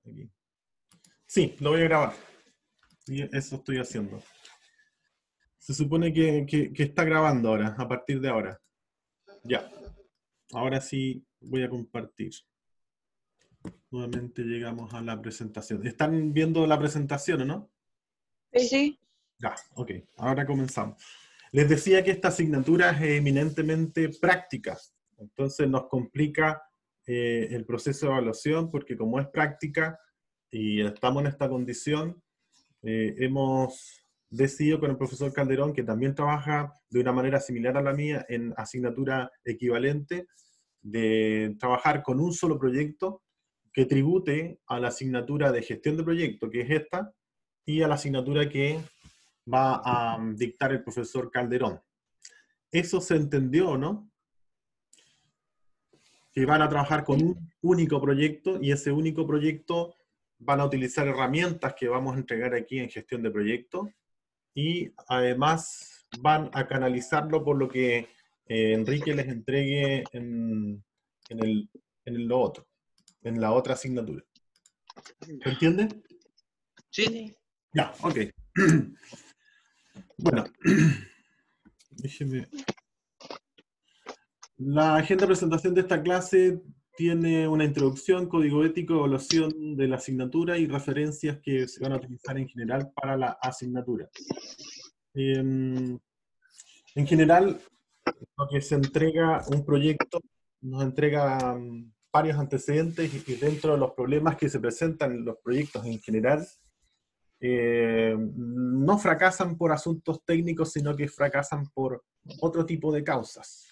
Aquí. Sí, lo voy a grabar. Y eso estoy haciendo. Se supone que está grabando ahora, a partir de ahora. Ya. Ahora sí voy a compartir. Nuevamente llegamos a la presentación. ¿Están viendo la presentación o no? Sí, sí. Ya, ok. Ahora comenzamos. Les decía que esta asignatura es eminentemente práctica. Entonces nos complica el proceso de evaluación porque como es práctica y estamos en esta condición, hemos decidido con el profesor Calderón, que también trabaja de una manera similar a la mía en asignatura equivalente, de trabajar con un solo proyecto que tribute a la asignatura de gestión de proyecto, que es esta, y a la asignatura que va a dictar el profesor Calderón. ¿Eso se entendió, no? Que van a trabajar con un único proyecto y ese único proyecto van a utilizar herramientas que vamos a entregar aquí en gestión de proyectos y además van a canalizarlo por lo que Enrique les entregue en lo otro, en la otra asignatura. ¿Se entiende? Sí. Ya, ok. Bueno, déjeme. La agenda de presentación de esta clase tiene una introducción, código ético, evaluación de la asignatura y referencias que se van a utilizar en general para la asignatura. En general, lo que se entrega un proyecto nos entrega varios antecedentes y dentro de los problemas que se presentan en los proyectos en general, no fracasan por asuntos técnicos, sino que fracasan por otro tipo de causas.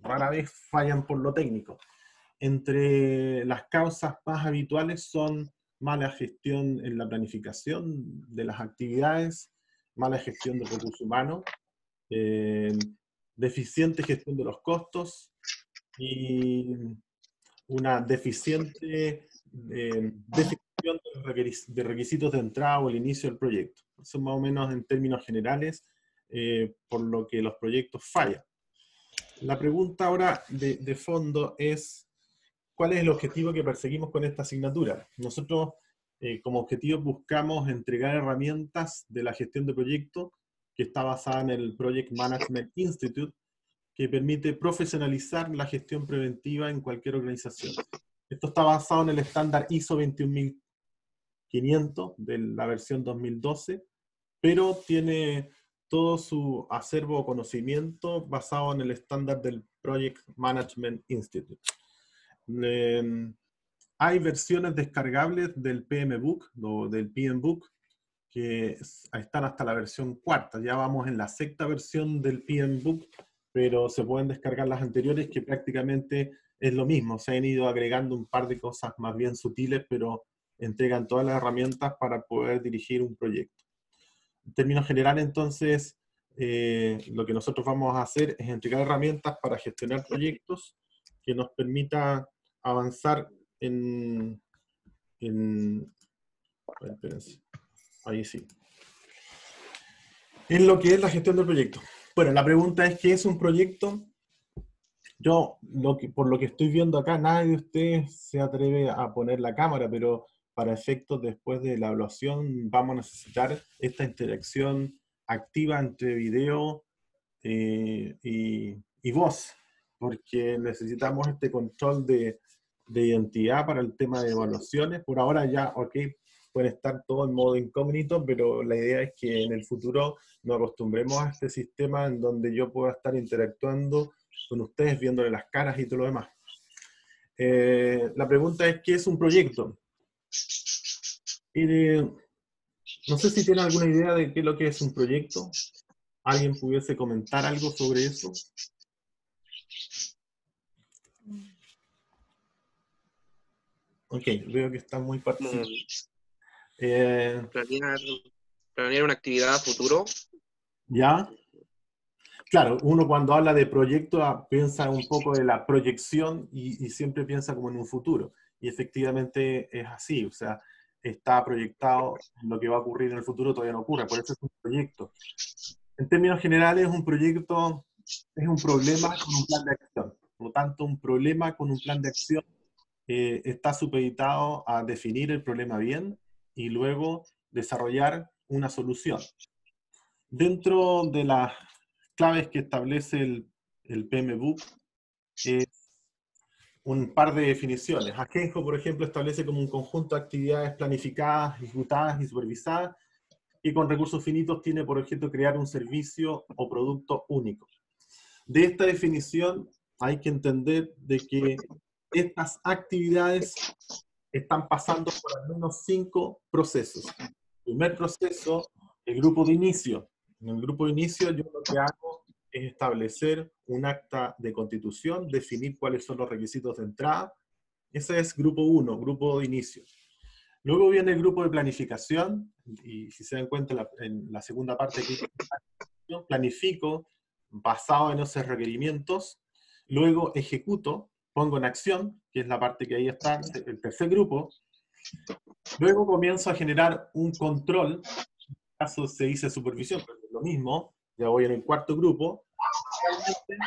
Rara vez fallan por lo técnico. Entre las causas más habituales son mala gestión en la planificación de las actividades, mala gestión de recursos humanos, deficiente gestión de los costos y una deficiente definición de requisitos de entrada o el inicio del proyecto. Eso más o menos en términos generales, por lo que los proyectos fallan. La pregunta ahora de fondo es, ¿cuál es el objetivo que perseguimos con esta asignatura? Nosotros, como objetivo, buscamos entregar herramientas de la gestión de proyectos que está basada en el Project Management Institute, que permite profesionalizar la gestión preventiva en cualquier organización. Esto está basado en el estándar ISO 21500 de la versión 2012, pero tiene todo su acervo o conocimiento basado en el estándar del Project Management Institute. Hay versiones descargables del PMBOK o del PMBOK que están hasta la versión cuarta. Ya vamos en la sexta versión del PMBOK, pero se pueden descargar las anteriores que prácticamente es lo mismo. Se han ido agregando un par de cosas más bien sutiles, pero entregan todas las herramientas para poder dirigir un proyecto. En términos generales, entonces, lo que nosotros vamos a hacer es entregar herramientas para gestionar proyectos que nos permita avanzar en a ver, espérense. Ahí sí. En lo que es la gestión del proyecto. Bueno, la pregunta es, ¿qué es un proyecto? Yo, por lo que estoy viendo acá, nadie de ustedes se atreve a poner la cámara, pero para efectos después de la evaluación vamos a necesitar esta interacción activa entre video y voz, porque necesitamos este control de identidad para el tema de evaluaciones. Por ahora ya, ok, puede estar todo en modo incógnito, pero la idea es que en el futuro nos acostumbremos a este sistema en donde yo pueda estar interactuando con ustedes, viéndole las caras y todo lo demás. La pregunta es, ¿qué es un proyecto? No sé si tienen alguna idea de qué es lo que es un proyecto. ¿Alguien pudiese comentar algo sobre eso? Ok, veo que están muy participantes. Planear una actividad a futuro. ¿Ya? Claro, uno cuando habla de proyecto piensa un poco de la proyección y siempre piensa como en un futuro. Y efectivamente es así, o sea, está proyectado lo que va a ocurrir en el futuro, todavía no ocurre, por eso es un proyecto. En términos generales, un proyecto es un problema con un plan de acción. Por lo tanto, un problema con un plan de acción está supeditado a definir el problema bien y luego desarrollar una solución. Dentro de las claves que establece el PMBOK, un par de definiciones. Akenjo, por ejemplo, establece como un conjunto de actividades planificadas, ejecutadas y supervisadas, y con recursos finitos tiene por objeto crear un servicio o producto único. De esta definición hay que entender de que estas actividades están pasando por al menos 5 procesos. El primer proceso, el grupo de inicio. En el grupo de inicio yo lo que hago es establecer un acta de constitución, definir cuáles son los requisitos de entrada. Ese es grupo 1, grupo de inicio. Luego viene el grupo de planificación, y si se dan cuenta en la segunda parte, planifico basado en esos requerimientos, luego ejecuto, pongo en acción, que es la parte que ahí está, el tercer grupo, luego comienzo a generar un control, en este caso se dice supervisión, pero es lo mismo, ya voy en el cuarto grupo, realmente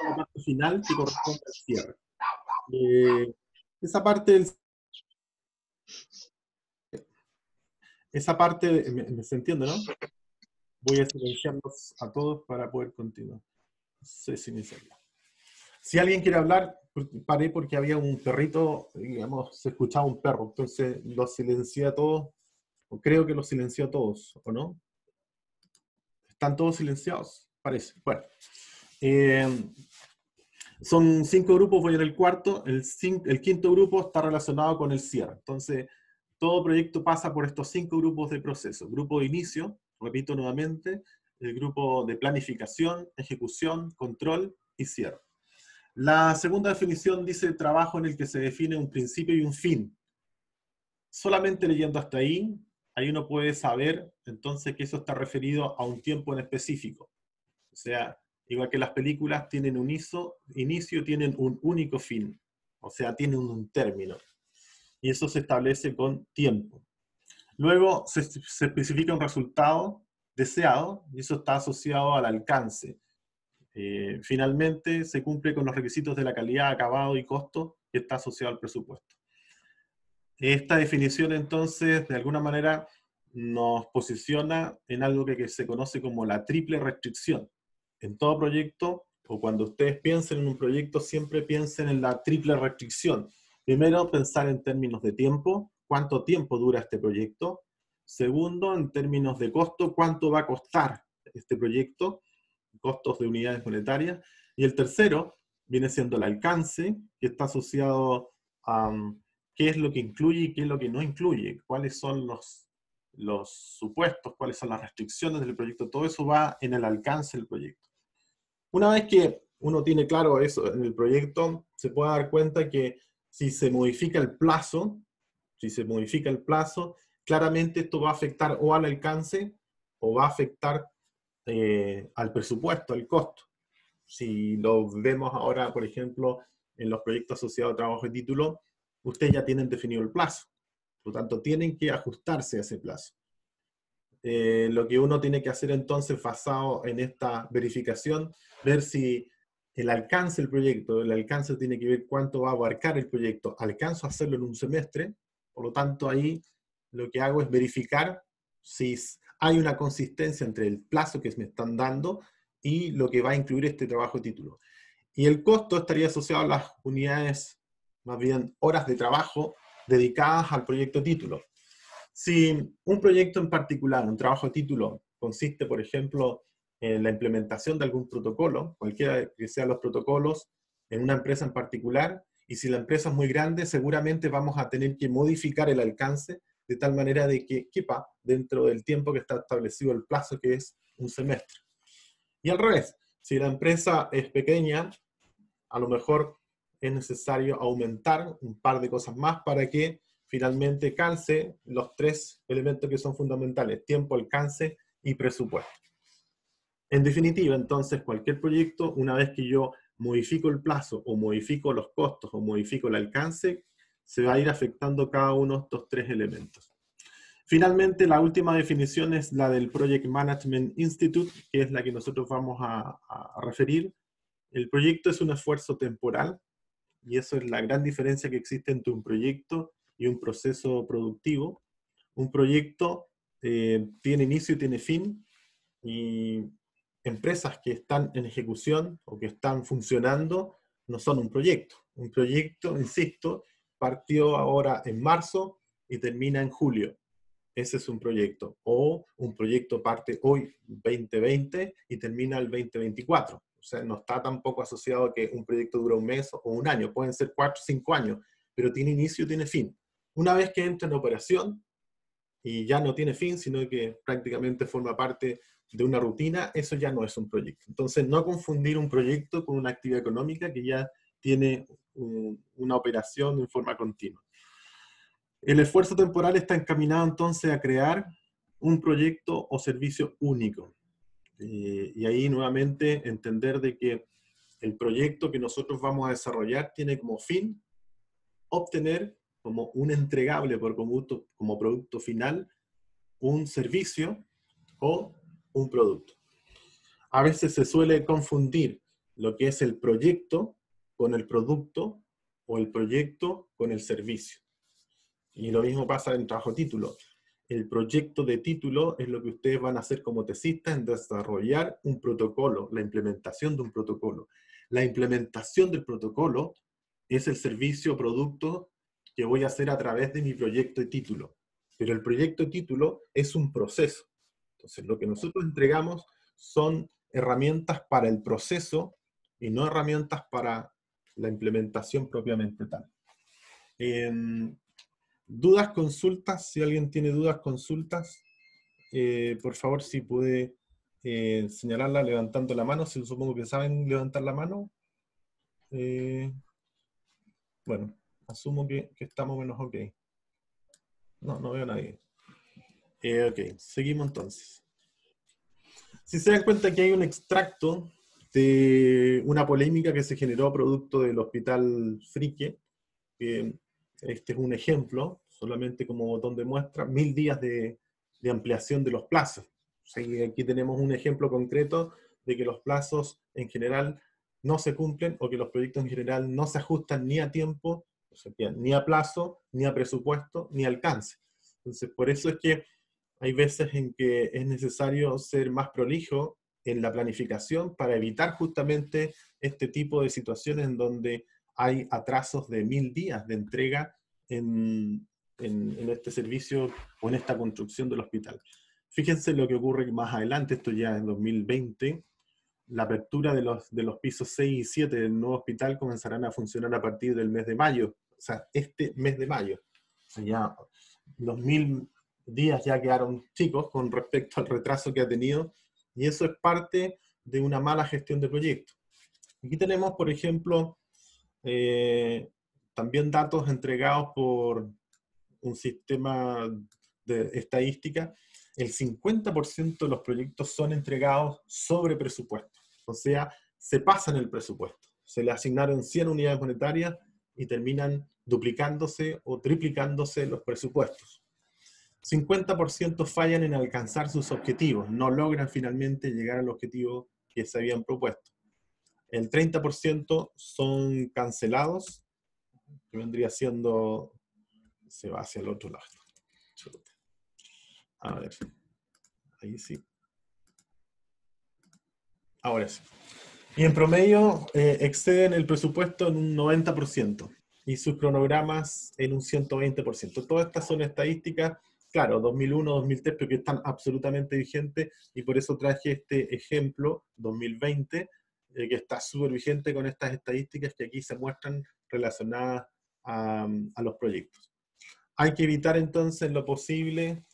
la parte final que corresponde al cierre. Esa parte, ¿se entiende, no? Voy a silenciarlos a todos para poder continuar. No sé si me salió. Si alguien quiere hablar, paré porque había un perrito, digamos, se escuchaba un perro, entonces los silencié a todos, o creo que los silencié a todos, ¿o no? ¿Están todos silenciados? Parece. Bueno. Son 5 grupos, voy en el cuarto, el quinto grupo está relacionado con el cierre. Entonces, todo proyecto pasa por estos 5 grupos de proceso. Grupo de inicio, repito nuevamente, el grupo de planificación, ejecución, control y cierre. La segunda definición dice trabajo en el que se define un principio y un fin. Solamente leyendo hasta ahí uno puede saber entonces que eso está referido a un tiempo en específico. O sea, igual que las películas tienen un inicio, tienen un único fin. O sea, tienen un término. Y eso se establece con tiempo. Luego se especifica un resultado deseado, y eso está asociado al alcance. Finalmente, se cumple con los requisitos de la calidad, acabado y costo que está asociado al presupuesto. Esta definición, entonces, de alguna manera, nos posiciona en algo que se conoce como la triple restricción. En todo proyecto, o cuando ustedes piensen en un proyecto, siempre piensen en la triple restricción. Primero, pensar en términos de tiempo, cuánto tiempo dura este proyecto. Segundo, en términos de costo, cuánto va a costar este proyecto, costos de unidades monetarias. Y el tercero viene siendo el alcance, que está asociado a qué es lo que incluye y qué es lo que no incluye, cuáles son los supuestos, cuáles son las restricciones del proyecto. Todo eso va en el alcance del proyecto. Una vez que uno tiene claro eso en el proyecto, se puede dar cuenta que si se modifica el plazo, claramente esto va a afectar o al alcance o va a afectar al presupuesto, al costo. Si lo vemos ahora, por ejemplo, en los proyectos asociados a trabajo de título, ustedes ya tienen definido el plazo. Por lo tanto, tienen que ajustarse a ese plazo. Lo que uno tiene que hacer entonces, basado en esta verificación, ver si el alcance del proyecto, el alcance tiene que ver cuánto va a abarcar el proyecto. ¿Alcanzo a hacerlo en un semestre? Por lo tanto, ahí lo que hago es verificar si hay una consistencia entre el plazo que me están dando y lo que va a incluir este trabajo de título. Y el costo estaría asociado a las unidades, más bien horas de trabajo dedicadas al proyecto título. Si un proyecto en particular, un trabajo de título, consiste, por ejemplo, en la implementación de algún protocolo, cualquiera que sean los protocolos, en una empresa en particular, y si la empresa es muy grande, seguramente vamos a tener que modificar el alcance de tal manera de que quepa dentro del tiempo que está establecido el plazo, que es un semestre. Y al revés, si la empresa es pequeña, a lo mejor es necesario aumentar un par de cosas más para que finalmente calce los 3 elementos que son fundamentales: tiempo, alcance y presupuesto. En definitiva, entonces, cualquier proyecto, una vez que yo modifico el plazo, o modifico los costos, o modifico el alcance, se va a ir afectando cada uno de estos 3 elementos. Finalmente, la última definición es la del Project Management Institute, que es la que nosotros vamos a referir. El proyecto es un esfuerzo temporal y eso es la gran diferencia que existe entre un proyecto y un proceso productivo. Un proyecto tiene inicio y tiene fin, y empresas que están en ejecución o que están funcionando no son un proyecto. Un proyecto, insisto, partió ahora en marzo y termina en julio. Ese es un proyecto. O un proyecto parte hoy, 2020, y termina el 2024. O sea, no está tampoco asociado a que un proyecto dura un mes o un año. Pueden ser 4 o 5 años, pero tiene inicio y tiene fin. Una vez que entra en operación y ya no tiene fin, sino que prácticamente forma parte de una rutina, eso ya no es un proyecto. Entonces, no confundir un proyecto con una actividad económica que ya tiene una operación en forma continua. El esfuerzo temporal está encaminado entonces a crear un proyecto o servicio único. Y ahí nuevamente entender de que el proyecto que nosotros vamos a desarrollar tiene como fin obtener como un entregable como producto final, un servicio o un producto. A veces se suele confundir lo que es el proyecto con el producto o el proyecto con el servicio. Y lo mismo pasa en trabajo título. El proyecto de título es lo que ustedes van a hacer como tesistas en desarrollar un protocolo, la implementación de un protocolo. La implementación del protocolo es el servicio o producto que voy a hacer a través de mi proyecto de título. Pero el proyecto de título es un proceso. Entonces, lo que nosotros entregamos son herramientas para el proceso y no herramientas para la implementación propiamente tal. Dudas, consultas, si alguien tiene dudas, consultas, por favor, si puede señalarla levantando la mano, si supongo que saben levantar la mano. Bueno, asumo que estamos menos ok. No veo a nadie. Ok, seguimos entonces. Si se dan cuenta que hay un extracto de una polémica que se generó producto del Hospital Frique, que este es un ejemplo, solamente como botón de muestra, 1000 días de ampliación de los plazos. O sea, aquí tenemos un ejemplo concreto de que los plazos en general no se cumplen o que los proyectos en general no se ajustan ni a tiempo, o sea, ni a plazo, ni a presupuesto, ni a alcance. Entonces, por eso es que hay veces en que es necesario ser más prolijo en la planificación para evitar justamente este tipo de situaciones en donde hay atrasos de 1000 días de entrega en este servicio o en esta construcción del hospital. Fíjense lo que ocurre más adelante, esto ya en 2020, la apertura de los pisos 6 y 7 del nuevo hospital comenzarán a funcionar a partir del mes de mayo, o sea, este mes de mayo. O sea, ya los 1000 días ya quedaron chicos con respecto al retraso que ha tenido, y eso es parte de una mala gestión de proyecto. Aquí tenemos, por ejemplo, también datos entregados por un sistema de estadística. El 50% de los proyectos son entregados sobre presupuesto, o sea, se pasan el presupuesto. Se le asignaron 100 unidades monetarias y terminan duplicándose o triplicándose los presupuestos. 50% fallan en alcanzar sus objetivos, no logran finalmente llegar al objetivo que se habían propuesto. El 30% son cancelados, que vendría siendo, se va hacia el otro lado. A ver, ahí sí. Ahora sí. Y en promedio exceden el presupuesto en un 90% y sus cronogramas en un 120%. Todas estas son estadísticas, claro, 2001, 2003, pero que están absolutamente vigentes, y por eso traje este ejemplo, 2020, que está súper vigente con estas estadísticas que aquí se muestran relacionadas a los proyectos. Hay que evitar entonces en lo posible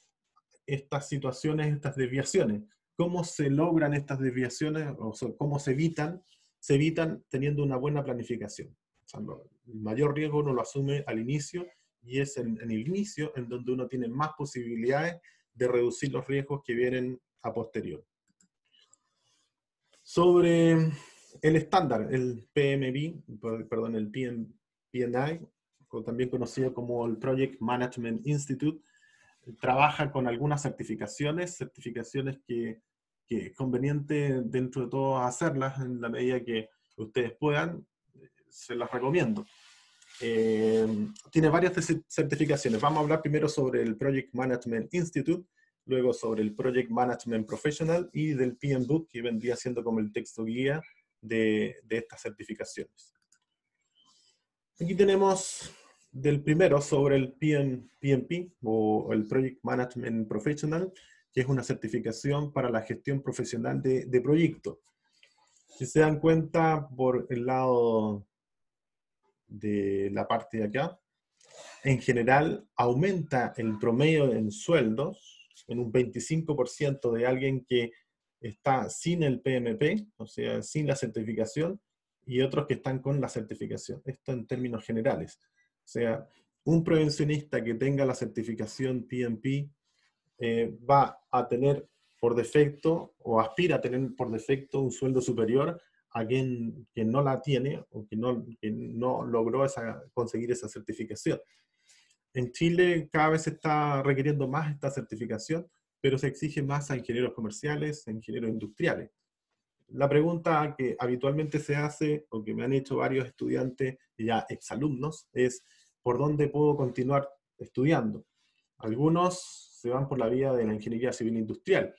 estas situaciones, estas desviaciones. ¿Cómo se logran estas desviaciones? O sea, ¿cómo se evitan? Se evitan teniendo una buena planificación. O sea, el mayor riesgo uno lo asume al inicio, y es en el inicio en donde uno tiene más posibilidades de reducir los riesgos que vienen a posterior. Sobre el estándar, el PMI, perdón, el PMI, o también conocido como el Project Management Institute, trabaja con algunas certificaciones que es conveniente dentro de todo hacerlas en la medida que ustedes puedan. se las recomiendo. Tiene varias certificaciones. Vamos a hablar primero sobre el Project Management Institute, luego sobre el Project Management Professional y del PMBOK, que vendría siendo como el texto guía de estas certificaciones. Aquí tenemos del primero sobre el PMP, o el Project Management Professional, que es una certificación para la gestión profesional de proyectos. Si se dan cuenta, por el lado de la parte de acá, en general aumenta el promedio en sueldos en un 25% de alguien que está sin el PMP, o sea, sin la certificación, y otros que están con la certificación. Esto en términos generales. O sea, un prevencionista que tenga la certificación PMP va a tener por defecto, o aspira a tener por defecto, un sueldo superior a quien no la tiene, o que no logró conseguir esa certificación. En Chile cada vez se está requiriendo más esta certificación, pero se exige más a ingenieros comerciales, a ingenieros industriales. La pregunta que habitualmente se hace, o que me han hecho varios estudiantes y ya exalumnos, es ¿por dónde puedo continuar estudiando? Algunos se van por la vía de la ingeniería civil industrial,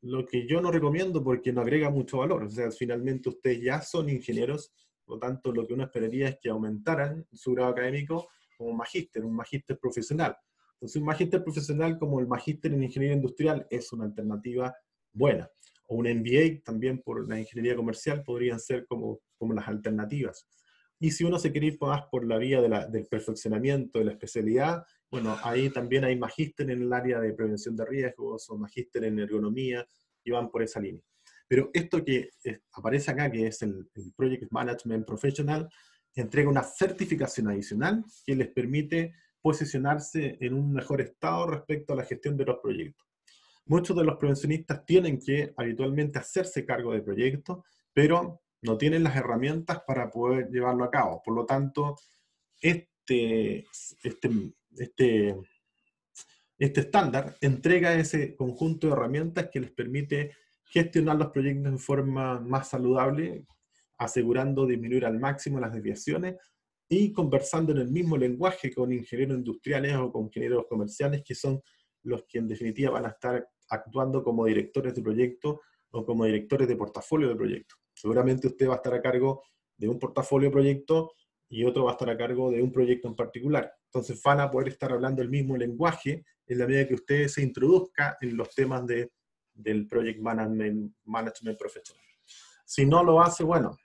lo que yo no recomiendo porque no agrega mucho valor. O sea, finalmente ustedes ya son ingenieros, por lo tanto lo que uno esperaría es que aumentaran su grado académico como un magíster profesional. Entonces un magíster profesional como el magíster en ingeniería industrial es una alternativa buena. O un MBA también por la ingeniería comercial podrían ser como las alternativas. Y si uno se quiere ir más por la vía del perfeccionamiento, de la especialidad, bueno, ahí también hay magíster en el área de prevención de riesgos o magíster en ergonomía y van por esa línea. Pero esto que aparece acá, que es el Project Management Professional, entrega una certificación adicional que les permite posicionarse en un mejor estado respecto a la gestión de los proyectos. Muchos de los prevencionistas tienen que habitualmente hacerse cargo de proyectos, pero no tienen las herramientas para poder llevarlo a cabo. Por lo tanto, este estándar entrega ese conjunto de herramientas que les permite gestionar los proyectos de forma más saludable, asegurando disminuir al máximo las desviaciones y conversando en el mismo lenguaje con ingenieros industriales o con ingenieros comerciales, que son los que en definitiva van a estar actuando como directores de proyecto o como directores de portafolio de proyecto. Seguramente usted va a estar a cargo de un portafolio de proyecto y otro va a estar a cargo de un proyecto en particular. Entonces van a poder estar hablando el mismo lenguaje en la medida que usted se introduzca en los temas del Project Management Professional. Si no lo hace, bueno,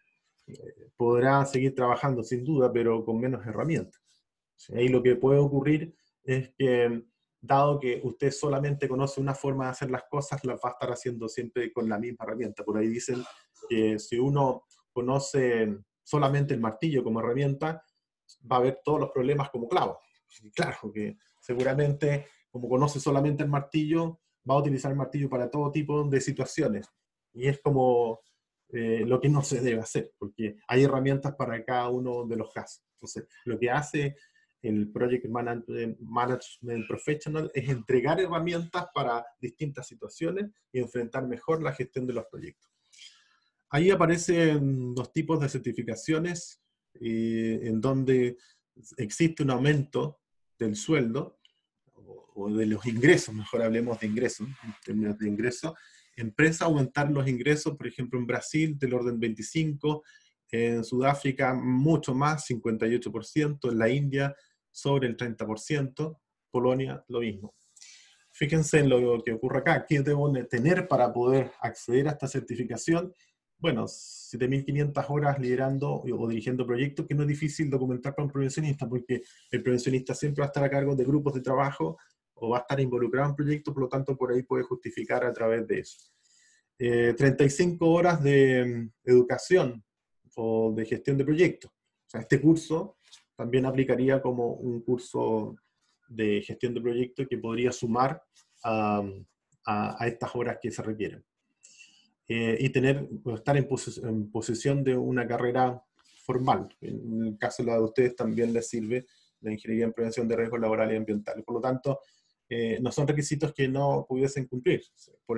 podrá seguir trabajando sin duda, pero con menos herramientas. Ahí lo que puede ocurrir es que, dado que usted solamente conoce una forma de hacer las cosas, las va a estar haciendo siempre con la misma herramienta. Por ahí dicen que si uno conoce solamente el martillo como herramienta, va a ver todos los problemas como clavos. Y claro, que seguramente, como conoce solamente el martillo, va a utilizar el martillo para todo tipo de situaciones. Y es como lo que no se debe hacer, porque hay herramientas para cada uno de los casos. Entonces, lo que hace el Project Management Professional es entregar herramientas para distintas situaciones y enfrentar mejor la gestión de los proyectos. Ahí aparecen los tipos de certificaciones en donde existe un aumento del sueldo o de los ingresos, mejor hablemos de ingresos, en términos de ingresos. Empresa aumentar los ingresos, por ejemplo en Brasil del orden 25%, en Sudáfrica mucho más, 58%, en la India sobre el 30%, Polonia lo mismo. Fíjense en lo que ocurre acá. ¿Qué debo tener para poder acceder a esta certificación? Bueno, 7.500 horas liderando o dirigiendo proyectos, que no es difícil documentar para un prevencionista, porque el prevencionista siempre va a estar a cargo de grupos de trabajo o va a estar involucrado en proyectos, por lo tanto por ahí puede justificar a través de eso. 35 horas de educación o de gestión de proyectos. O sea, este curso también aplicaría como un curso de gestión de proyectos que podría sumar a estas horas que se requieren. Y estar en posesión de una carrera formal. En el caso de la de ustedes también les sirve la ingeniería en prevención de riesgos laborales y ambientales. Por lo tanto, no son requisitos que no pudiesen cumplir,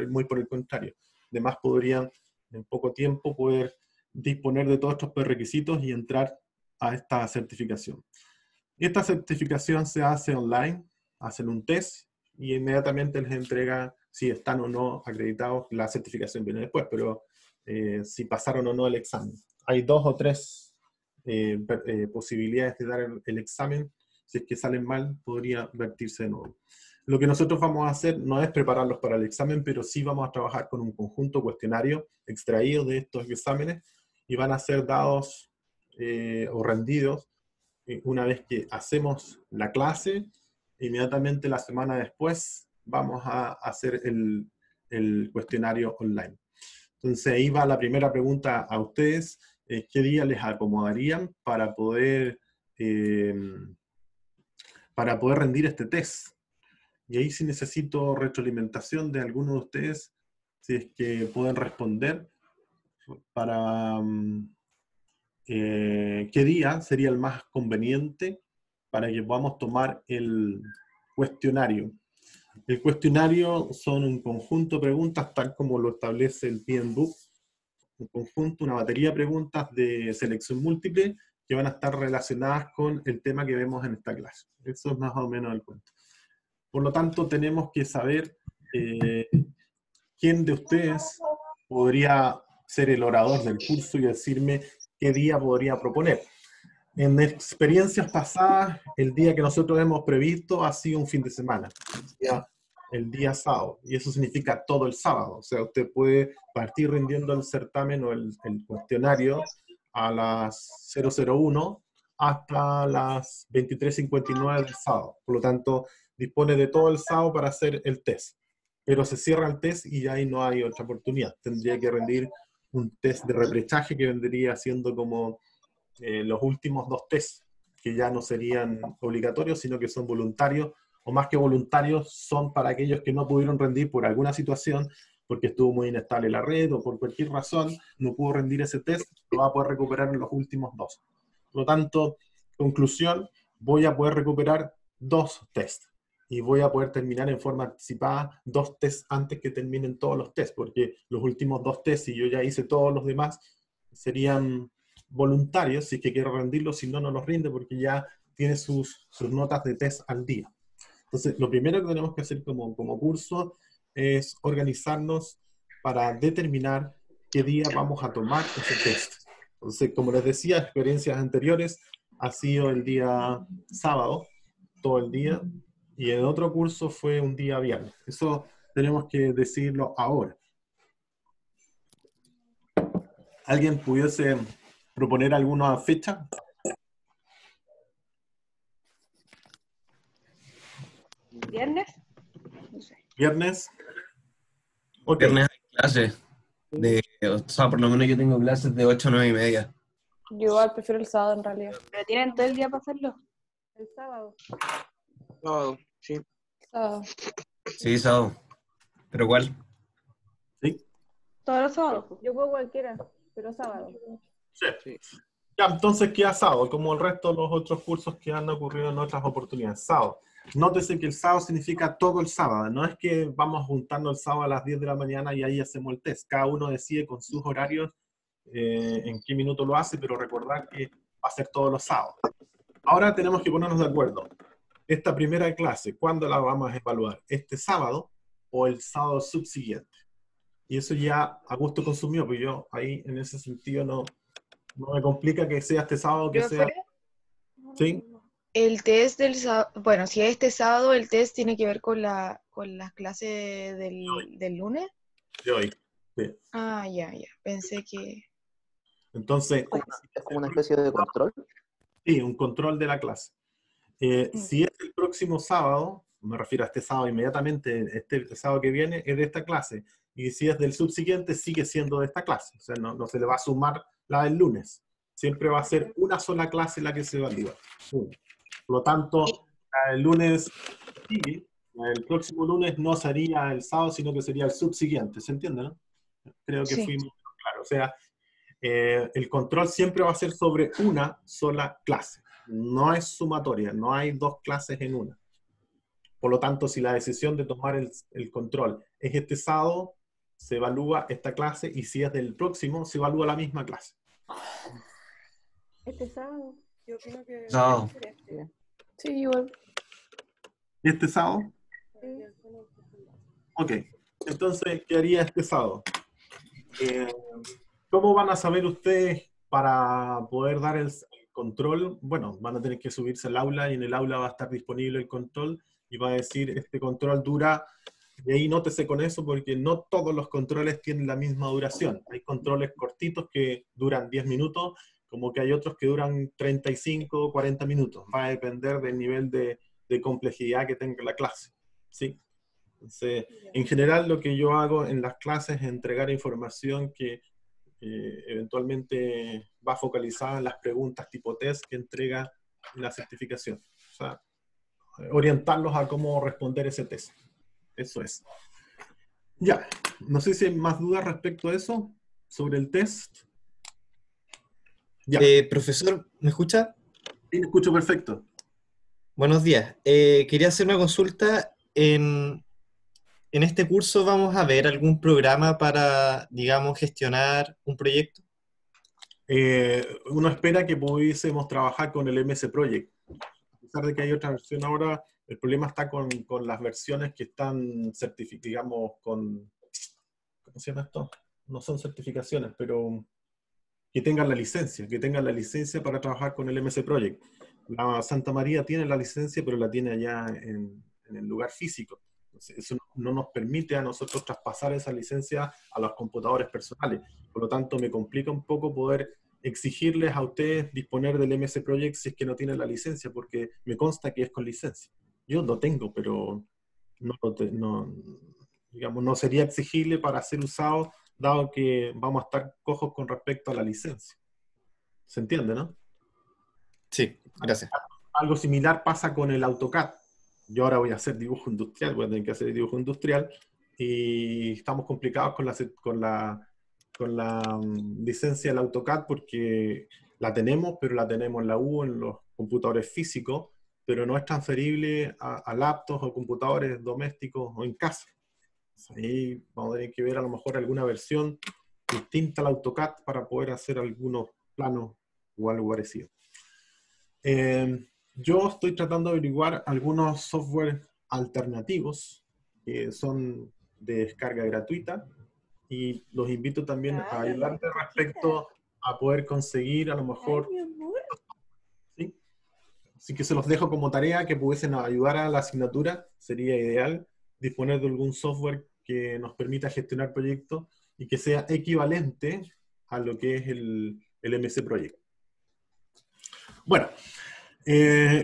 muy por el contrario. Además, podrían en poco tiempo poder disponer de todos estos prerequisitos y entrar a esta certificación. Esta certificación se hace online, hacen un test y inmediatamente les entrega si están o no acreditados. La certificación viene después, pero si pasaron o no el examen. Hay 2 o 3 posibilidades de dar el examen. Si es que salen mal, podría vertirse de nuevo. Lo que nosotros vamos a hacer no es prepararlos para el examen, pero sí vamos a trabajar con un conjunto cuestionario extraído de estos exámenes y van a ser dados o rendidos una vez que hacemos la clase. Inmediatamente la semana después vamos a hacer el cuestionario online. Entonces ahí va la primera pregunta a ustedes. ¿Qué día les acomodarían para poder rendir este test? Y ahí sí necesito retroalimentación de alguno de ustedes, si es que pueden responder para qué día sería el más conveniente para que podamos tomar el cuestionario. El cuestionario son un conjunto de preguntas, tal como lo establece el PMBOK, un conjunto, una batería de preguntas de selección múltiple que van a estar relacionadas con el tema que vemos en esta clase. Eso es más o menos el cuento. Por lo tanto, tenemos que saber quién de ustedes podría ser el orador del curso y decirme qué día podría proponer. En experiencias pasadas, el día que nosotros hemos previsto ha sido un fin de semana, el día sábado, y eso significa todo el sábado. O sea, usted puede partir rindiendo el certamen o el cuestionario a las 001 hasta las 23:59 del sábado. Por lo tanto, dispone de todo el sábado para hacer el test. Pero se cierra el test y ahí no hay otra oportunidad. Tendría que rendir un test de repechaje que vendría siendo como los últimos 2 tests, que ya no serían obligatorios, sino que son voluntarios, o más que voluntarios, son para aquellos que no pudieron rendir por alguna situación, porque estuvo muy inestable la red, o por cualquier razón no pudo rendir ese test, lo va a poder recuperar en los últimos 2. Por lo tanto, conclusión, voy a poder recuperar 2 tests, y voy a poder terminar en forma anticipada 2 tests antes que terminen todos los tests, porque los últimos 2 tests, si yo ya hice todos los demás, serían voluntarios, si es que quiere rendirlo, si no, no los rinde porque ya tiene sus notas de test al día. Entonces, lo primero que tenemos que hacer como curso es organizarnos para determinar qué día vamos a tomar ese test. Entonces, como les decía, experiencias anteriores ha sido el día sábado, todo el día, y en otro curso fue un día viernes. Eso tenemos que decirlo ahora. ¿Alguien pudiese proponer alguna fecha? ¿Viernes? No sé. ¿Viernes? Ok. Viernes hay clases. O sea, por lo menos yo tengo clases de 8 a 9 y media. Yo igual prefiero el sábado en realidad. ¿Pero tienen todo el día para hacerlo? El sábado. Sábado, sí. Sábado. Sí, sábado. ¿Pero cuál? ¿Sí? Todos los sábados. Yo puedo cualquiera, pero sábado. Sí. Sí. Ya, entonces queda sábado, como el resto de los otros cursos que han ocurrido en otras oportunidades. Sábado. Nótese que el sábado significa todo el sábado. No es que vamos juntando el sábado a las 10 de la mañana y ahí hacemos el test. Cada uno decide con sus horarios en qué minuto lo hace, pero recordar que va a ser todos los sábados. Ahora tenemos que ponernos de acuerdo. Esta primera clase, ¿cuándo la vamos a evaluar? ¿Este sábado o el sábado subsiguiente? Y eso ya a gusto consumido, pues yo ahí en ese sentido no me complica que sea este sábado, que sea... ¿Sí? El test del sábado, bueno, si es este sábado, el test tiene que ver con las clases del lunes. De hoy. Sí. Ah, ya. Pensé que... Entonces, Es como una especie de control. sí, un control de la clase. Si es el próximo sábado, me refiero a este sábado inmediatamente, este sábado que viene, es de esta clase. Y si es del subsiguiente, sigue siendo de esta clase. O sea, no se le va a sumar la del lunes. Siempre va a ser una sola clase la que se evalúa. Una. Por lo tanto, el lunes sigue, el próximo lunes no sería el sábado, sino que sería el subsiguiente. ¿Se entiende, no? Creo que Sí. fui muy claro. O sea, el control siempre va a ser sobre una sola clase. No es sumatoria, no hay 2 clases en una. Por lo tanto, si la decisión de tomar el control es este sábado, se evalúa esta clase, y si es del próximo, se evalúa la misma clase. Este sábado. Yo opino que No. Sí, igual. ¿Este sábado? Ok. Entonces, ¿qué haría este sábado? ¿Cómo van a saber ustedes para poder dar el control? Bueno, van a tener que subirse al aula y en el aula va a estar disponible el control y va a decir, este control dura, y ahí nótese con eso porque no todos los controles tienen la misma duración. Hay controles cortitos que duran 10 minutos, como que hay otros que duran 35 o 40 minutos. Va a depender del nivel de complejidad que tenga la clase. ¿Sí? Entonces, en general lo que yo hago en las clases es entregar información que eventualmente va focalizada en las preguntas tipo test que entrega la certificación. O sea, orientarlos a cómo responder ese test. Eso es. Ya, no sé si hay más dudas respecto a eso, sobre el test. Ya, Profesor, ¿me escucha? sí, me escucho perfecto. Buenos días. Quería hacer una consulta. En este curso vamos a ver algún programa para, digamos, gestionar un proyecto. Uno espera que pudiésemos trabajar con el MS Project. A pesar de que hay otra versión ahora, el problema está con las versiones que están certificadas, digamos, con... ¿Cómo se llama esto? No son certificaciones, pero que tengan la licencia para trabajar con el MS Project. La Santa María tiene la licencia, pero la tiene allá en el lugar físico. Entonces, eso no nos permite a nosotros traspasar esa licencia a los computadores personales. Por lo tanto, me complica un poco poder exigirles a ustedes disponer del MS Project si es que no tienen la licencia, porque me consta que es con licencia. Yo lo tengo, pero digamos, no sería exigible para ser usado, dado que vamos a estar cojos con respecto a la licencia. ¿Se entiende, no? Sí, gracias. Algo similar pasa con el AutoCAD. Yo ahora voy a hacer dibujo industrial, voy a tener que hacer dibujo industrial, y estamos complicados con la licencia del AutoCAD porque la tenemos, pero la tenemos en la U, en los computadores físicos, pero no es transferible a laptops o computadores domésticos o en casa. Ahí vamos a tener que ver a lo mejor alguna versión distinta al AutoCAD para poder hacer algunos planos o algo parecido. Yo estoy tratando de averiguar algunos software alternativos que son de descarga gratuita y los invito también a ayudarme respecto a poder conseguir a lo mejor, ¿sí? Así que se los dejo como tarea que pudiesen ayudar a la asignatura. Sería ideal disponer de algún software que nos permita gestionar proyectos y que sea equivalente a lo que es el MS Project. Bueno,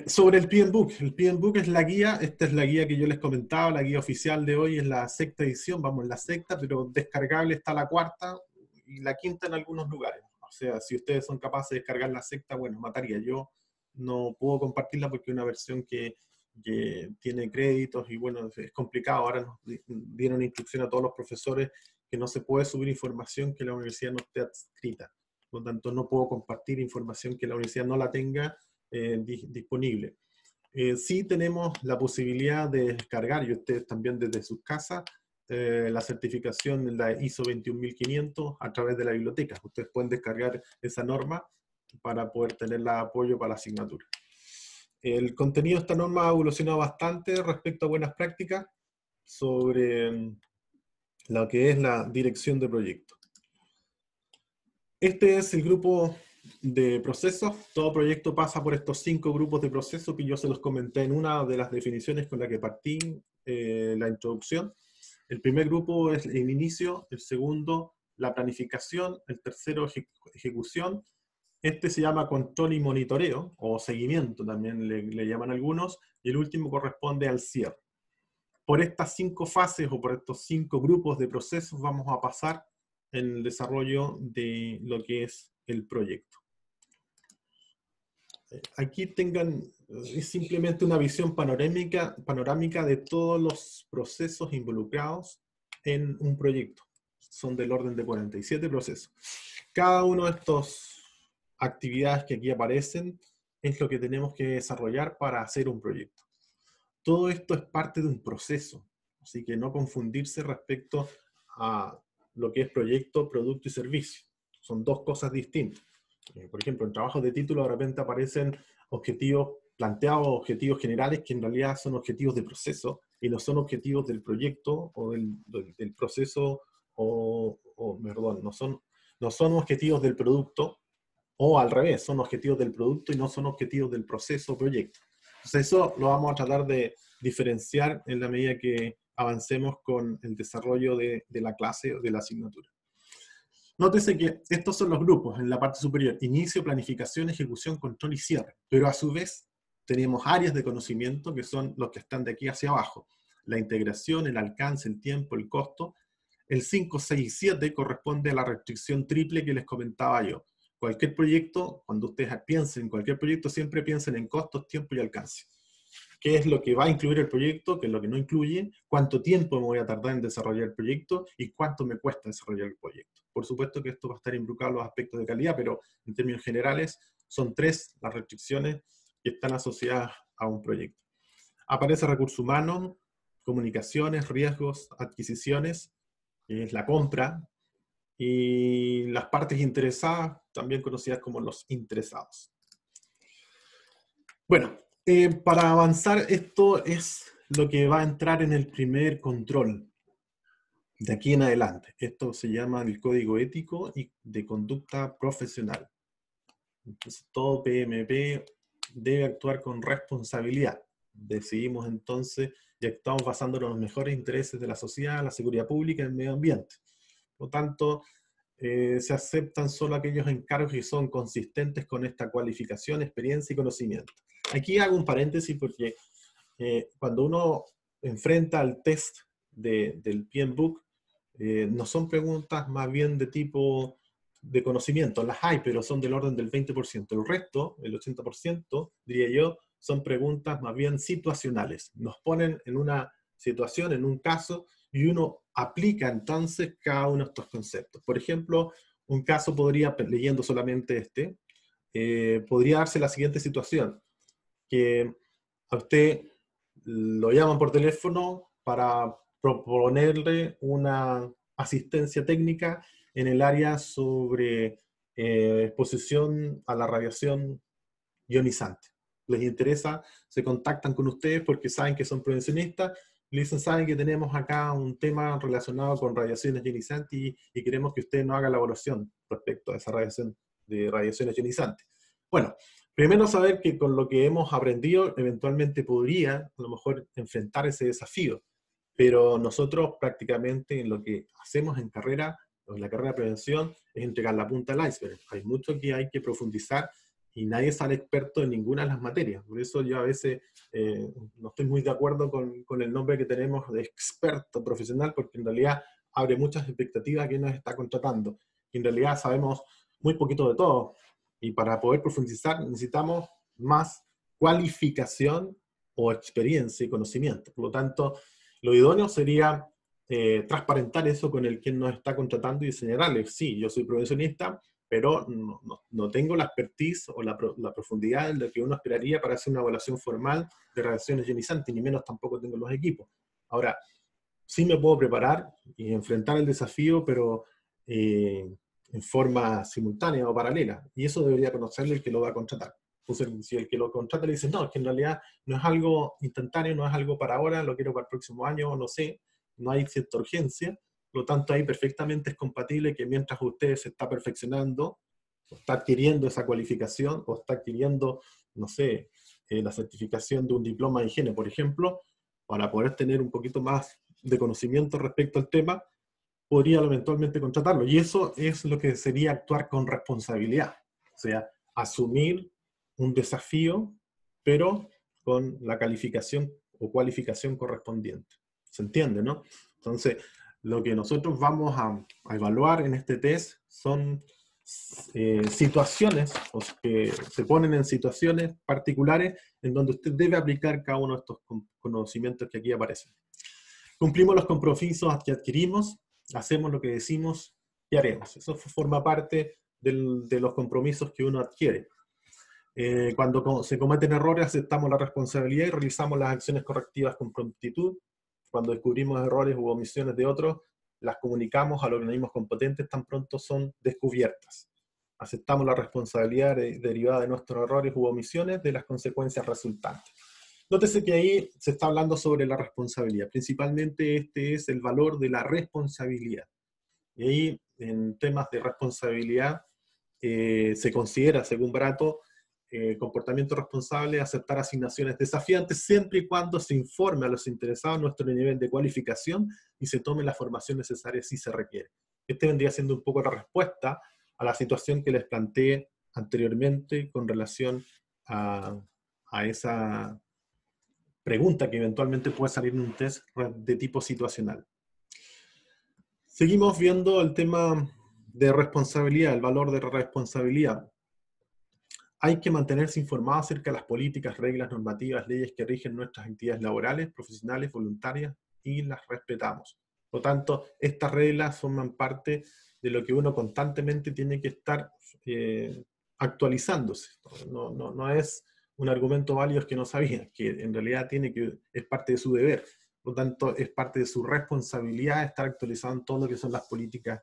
sobre el PMBOK. El PMBOK es la guía, esta es la guía que yo les comentaba, la guía oficial de hoy es la 6ª edición, vamos en la 6ª, pero descargable está la 4ª y la 5ª en algunos lugares. O sea, si ustedes son capaces de descargar la 6ª, bueno, mataría. Yo no puedo compartirla porque es una versión que tiene créditos y bueno, es complicado. Ahora nos dieron instrucción a todos los profesores que no se puede subir información que la universidad no esté adscrita. Por lo tanto, no puedo compartir información que la universidad no la tenga disponible. Sí tenemos la posibilidad de descargar, y ustedes también desde sus casas, la certificación de la ISO 21500 a través de la biblioteca. Ustedes pueden descargar esa norma para poder tener apoyo para la asignatura. El contenido de esta norma ha evolucionado bastante respecto a buenas prácticas sobre lo que es la dirección de proyecto. Este es el grupo de procesos. Todo proyecto pasa por estos 5 grupos de procesos que yo se los comenté en una de las definiciones con la que partí la introducción. El primer grupo es el inicio, el segundo la planificación, el tercero ejecución. Este se llama control y monitoreo, o seguimiento también le llaman algunos, y el último corresponde al cierre. Por estas 5 fases o por estos 5 grupos de procesos vamos a pasar en el desarrollo de lo que es el proyecto. Aquí es simplemente una visión panorámica de todos los procesos involucrados en un proyecto. Son del orden de 47 procesos. Cada uno de estas actividades que aquí aparecen es lo que tenemos que desarrollar para hacer un proyecto. Todo esto es parte de un proceso, así que no confundirse respecto a lo que es proyecto, producto y servicio. Son 2 cosas distintas. Por ejemplo, en trabajos de título de repente aparecen objetivos planteados, objetivos generales que en realidad son objetivos de proceso y no son objetivos del proyecto o del proceso, perdón, no son objetivos del producto, o al revés, son objetivos del producto y no son objetivos del proceso o proyecto. Entonces eso lo vamos a tratar de diferenciar en la medida que avancemos con el desarrollo de la clase o de la asignatura. Nótese que estos son los grupos en la parte superior: inicio, planificación, ejecución, control y cierre. Pero a su vez tenemos áreas de conocimiento que son los que están de aquí hacia abajo: la integración, el alcance, el tiempo, el costo. El 5, 6 y 7 corresponde a la restricción triple que les comentaba yo. Cualquier proyecto, cuando ustedes piensen en cualquier proyecto, siempre piensen en costos, tiempo y alcance. ¿Qué es lo que va a incluir el proyecto? ¿Qué es lo que no incluye? ¿Cuánto tiempo me voy a tardar en desarrollar el proyecto? ¿Y cuánto me cuesta desarrollar el proyecto? Por supuesto que esto va a estar involucrado en los aspectos de calidad, pero en términos generales son 3 las restricciones que están asociadas a un proyecto. Aparece recursos humanos, comunicaciones, riesgos, adquisiciones, que es la compra, y las partes interesadas, también conocidas como los interesados. Bueno, para avanzar, esto es lo que va a entrar en el primer control de aquí en adelante. Esto se llama el código ético y de conducta profesional. Entonces, todo PMP debe actuar con responsabilidad. Decidimos entonces y actuamos basándonos en los mejores intereses de la sociedad, la seguridad pública y el medio ambiente. Por lo tanto, se aceptan solo aquellos encargos que son consistentes con esta cualificación, experiencia y conocimiento. Aquí hago un paréntesis porque cuando uno enfrenta el test del PMBOK, no son preguntas más bien de tipo de conocimiento. Las hay, pero son del orden del 20%. El resto, el 80%, diría yo, son preguntas más bien situacionales. Nos ponen en una situación, en un caso, y uno aplica entonces cada uno de estos conceptos. Por ejemplo, un caso podría, leyendo solamente este, podría darse la siguiente situación: que a usted lo llaman por teléfono para proponerle una asistencia técnica en el área sobre exposición a la radiación ionizante. Les interesa, se contactan con ustedes porque saben que son prevencionistas, le dicen: saben que tenemos acá un tema relacionado con radiaciones ionizantes y queremos que usted nos haga la evaluación respecto a esa radiación de radiaciones ionizantes. Bueno, primero saber que con lo que hemos aprendido eventualmente podría a lo mejor enfrentar ese desafío, pero nosotros prácticamente en lo que hacemos en carrera, en la carrera de prevención, es entregar la punta del iceberg. Hay mucho que hay que profundizar y nadie sale experto en ninguna de las materias. Por eso yo a veces no estoy muy de acuerdo con el nombre que tenemos de experto profesional, porque en realidad abre muchas expectativas a quien nos está contratando. Y en realidad sabemos muy poquito de todo. Y para poder profundizar necesitamos más cualificación o experiencia y conocimiento. Por lo tanto, lo idóneo sería transparentar eso con el quien nos está contratando y señalarle: sí, yo soy prevencionista, pero no tengo la expertise o la profundidad en lo que uno esperaría para hacer una evaluación formal de radiaciones ionizantes, ni menos tampoco tengo los equipos. Ahora, sí me puedo preparar y enfrentar el desafío, pero en forma simultánea o paralela, y eso debería conocerle el que lo va a contratar. Entonces, si el que lo contrata le dice: no, es que en realidad no es algo instantáneo, no es algo para ahora, lo quiero para el próximo año, no sé, no hay cierta urgencia. Por lo tanto, ahí perfectamente es compatible que mientras usted se está perfeccionando, o está adquiriendo esa cualificación, o está adquiriendo, no sé, la certificación de un diploma de higiene, por ejemplo, para poder tener un poquito más de conocimiento respecto al tema, podría eventualmente contratarlo. Y eso es lo que sería actuar con responsabilidad. O sea, asumir un desafío, pero con la calificación o cualificación correspondiente. ¿Se entiende, no? Entonces, lo que nosotros vamos a evaluar en este test son situaciones, o que se ponen en situaciones particulares en donde usted debe aplicar cada uno de estos conocimientos que aquí aparecen. Cumplimos los compromisos que adquirimos, hacemos lo que decimos y haremos. Eso forma parte de los compromisos que uno adquiere. Cuando se cometen errores, aceptamos la responsabilidad y realizamos las acciones correctivas con prontitud. Cuando descubrimos errores u omisiones de otros, las comunicamos a los organismos competentes tan pronto son descubiertas. Aceptamos la responsabilidad derivada de nuestros errores u omisiones de las consecuencias resultantes. Nótese que ahí se está hablando sobre la responsabilidad. Principalmente este es el valor de la responsabilidad. Y ahí, en temas de responsabilidad, se considera, según Barato, comportamiento responsable, aceptar asignaciones desafiantes siempre y cuando se informe a los interesados nuestro nivel de cualificación y se tome la formación necesaria si se requiere. Este vendría siendo un poco la respuesta a la situación que les planteé anteriormente con relación a esa pregunta que eventualmente puede salir en un test de tipo situacional. Seguimos viendo el tema de responsabilidad, el valor de responsabilidad. Hay que mantenerse informado acerca de las políticas, reglas, normativas, leyes que rigen nuestras actividades laborales, profesionales, voluntarias, y las respetamos. Por lo tanto, estas reglas forman parte de lo que uno constantemente tiene que estar actualizándose. No es un argumento válido que no sabía, que en realidad es parte de su deber. Por lo tanto, es parte de su responsabilidad estar actualizando todo lo que son las políticas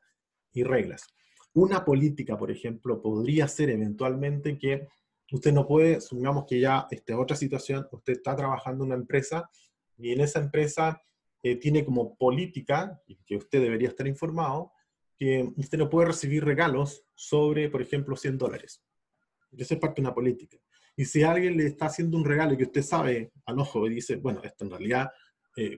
y reglas. Una política, por ejemplo, podría ser eventualmente que usted no puede, supongamos que ya esta es otra situación, usted está trabajando en una empresa y en esa empresa tiene como política, y que usted debería estar informado, que usted no puede recibir regalos sobre, por ejemplo, $100. Eso es parte de una política. Y si alguien le está haciendo un regalo y que usted sabe al ojo y dice, bueno, esto en realidad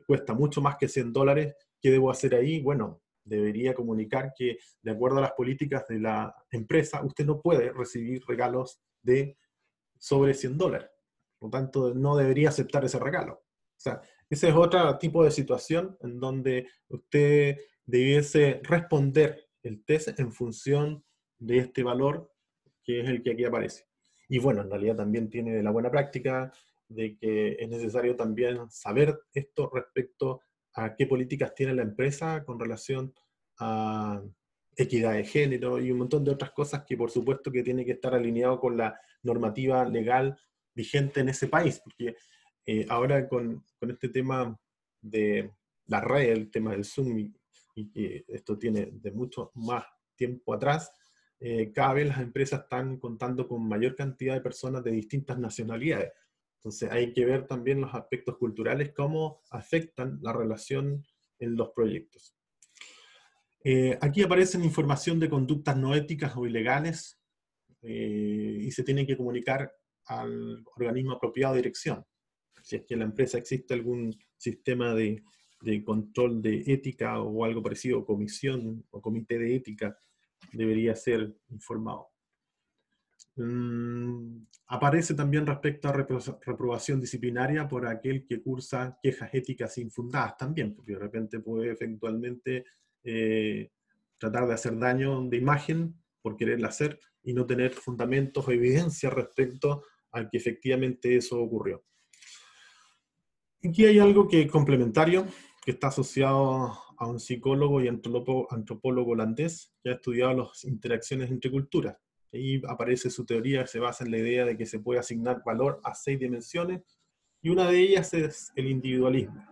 cuesta mucho más que $100, ¿qué debo hacer ahí? Bueno, debería comunicar que de acuerdo a las políticas de la empresa, usted no puede recibir regalos de sobre $100. Por lo tanto, no debería aceptar ese regalo. O sea, ese es otro tipo de situación en donde usted debiese responder el test en función de este valor que es el que aquí aparece. Y bueno, en realidad también tiene la buena práctica de que es necesario también saber esto respecto a qué políticas tiene la empresa con relación a equidad de género y un montón de otras cosas que por supuesto que tiene que estar alineado con la normativa legal vigente en ese país, porque ahora con este tema de la red, el tema del Zoom, y que esto tiene de mucho más tiempo atrás, cada vez las empresas están contando con mayor cantidad de personas de distintas nacionalidades. Entonces hay que ver también los aspectos culturales, cómo afectan la relación en los proyectos. Aquí aparecen información de conductas no éticas o ilegales y se tienen que comunicar al organismo apropiado de dirección. Si es que en la empresa existe algún sistema de control de ética o algo parecido, comisión o comité de ética, debería ser informado. Aparece también respecto a reprobación disciplinaria por aquel que cursa quejas éticas infundadas también, porque de repente puede eventualmente tratar de hacer daño de imagen por quererla hacer y no tener fundamentos o evidencia respecto al que efectivamente eso ocurrió. Aquí hay algo que es complementario, que está asociado a un psicólogo y antropólogo holandés que ha estudiado las interacciones entre culturas. Ahí aparece su teoría que se basa en la idea de que se puede asignar valor a 6 dimensiones, y una de ellas es el individualismo.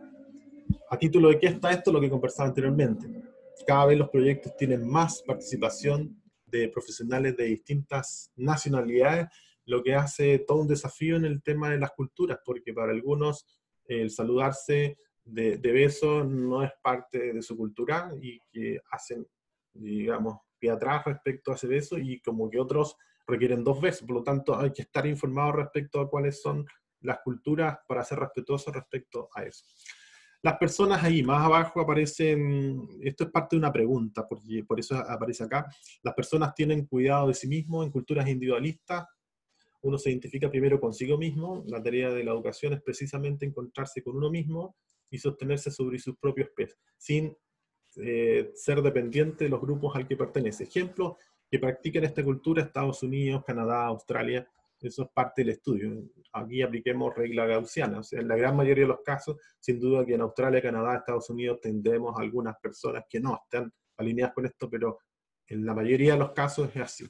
¿A título de qué está esto? Lo que conversaba anteriormente. Cada vez los proyectos tienen más participación de profesionales de distintas nacionalidades, lo que hace todo un desafío en el tema de las culturas, porque para algunos el saludarse de beso no es parte de su cultura y que hacen, digamos, pie atrás respecto a ese beso, y como que otros requieren 2 besos. Por lo tanto, hay que estar informado respecto a cuáles son las culturas para ser respetuosos respecto a eso. Las personas ahí, más abajo aparecen, esto es parte de una pregunta, porque por eso aparece acá, las personas tienen cuidado de sí mismos en culturas individualistas. Uno se identifica primero consigo mismo, la tarea de la educación es precisamente encontrarse con uno mismo y sostenerse sobre sus propios pies, sin ser dependiente de los grupos al que pertenece. Ejemplos que practican esta cultura: Estados Unidos, Canadá, Australia. Eso es parte del estudio. Aquí apliquemos regla gaussiana. O sea, en la gran mayoría de los casos, sin duda que en Australia, Canadá, Estados Unidos tendremos algunas personas que no están alineadas con esto, pero en la mayoría de los casos es así.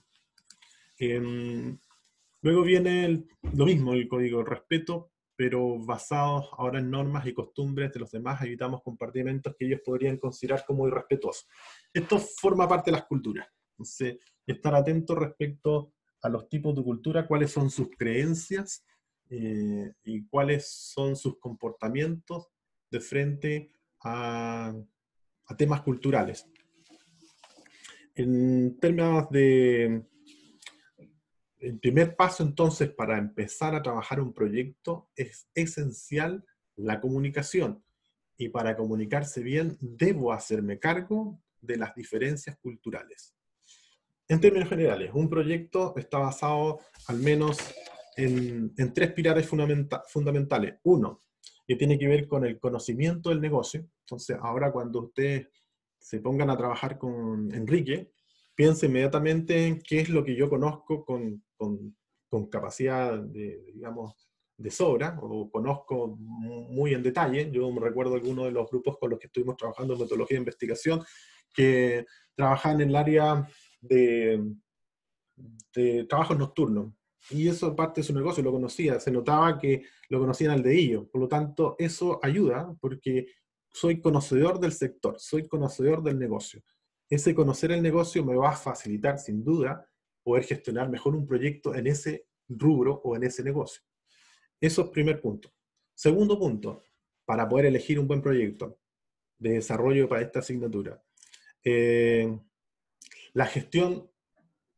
Luego viene lo mismo, el código de respeto, pero basados ahora en normas y costumbres de los demás. Evitamos comportamientos que ellos podrían considerar como irrespetuosos. Esto forma parte de las culturas. Entonces, estar atento respecto a los tipos de cultura, cuáles son sus creencias y cuáles son sus comportamientos de frente a temas culturales. En términos de... El primer paso, entonces, para empezar a trabajar un proyecto es esencial la comunicación. Y para comunicarse bien, debo hacerme cargo de las diferencias culturales. En términos generales, un proyecto está basado al menos en 3 pilares fundamentales. Uno, que tiene que ver con el conocimiento del negocio. Entonces, ahora cuando ustedes se pongan a trabajar con Enrique, piense inmediatamente en qué es lo que yo conozco con capacidad digamos, de sobra, o conozco muy en detalle. Yo me recuerdo algunos de los grupos con los que estuvimos trabajando en metodología de investigación, que trabajan en el área de trabajos nocturnos. Y eso parte de su negocio, lo conocía, se notaba que lo conocían al dedillo. Por lo tanto, eso ayuda porque soy conocedor del sector, soy conocedor del negocio. Ese conocer el negocio me va a facilitar, sin duda, poder gestionar mejor un proyecto en ese rubro o en ese negocio. Eso es primer punto. Segundo punto, para poder elegir un buen proyecto de desarrollo para esta asignatura. La gestión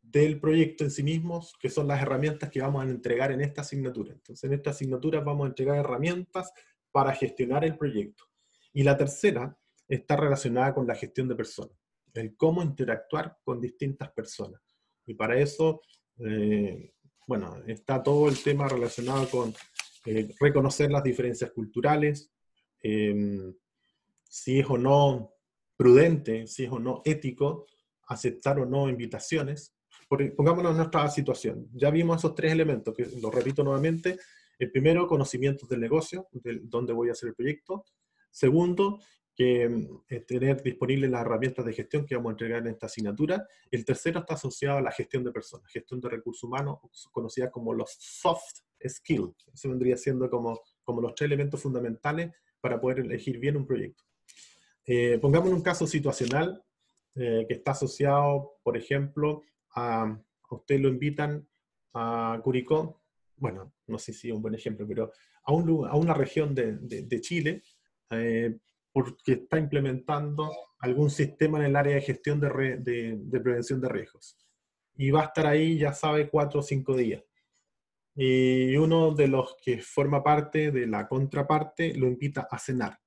del proyecto en sí mismo, que son las herramientas que vamos a entregar en esta asignatura. Entonces, en esta asignatura vamos a entregar herramientas para gestionar el proyecto. Y la tercera está relacionada con la gestión de personas, el cómo interactuar con distintas personas. Y para eso, bueno, está todo el tema relacionado con reconocer las diferencias culturales, si es o no prudente, si es o no ético, aceptar o no invitaciones. Pongámonos en nuestra situación. Ya vimos esos 3 elementos, que los repito nuevamente. El primero, conocimientos del negocio, de dónde voy a hacer el proyecto. Segundo, que tener disponibles las herramientas de gestión que vamos a entregar en esta asignatura. El tercero está asociado a la gestión de personas, gestión de recursos humanos, conocida como los soft skills. Eso vendría siendo como los 3 elementos fundamentales para poder elegir bien un proyecto. Pongamos un caso situacional que está asociado, por ejemplo, a usted lo invitan a Curicó, bueno, no sé si es un buen ejemplo, pero a una región de Chile, porque está implementando algún sistema en el área de gestión de prevención de riesgos. Y va a estar ahí, ya sabe, 4 o 5 días. Y uno de los que forma parte de la contraparte lo invita a cenar.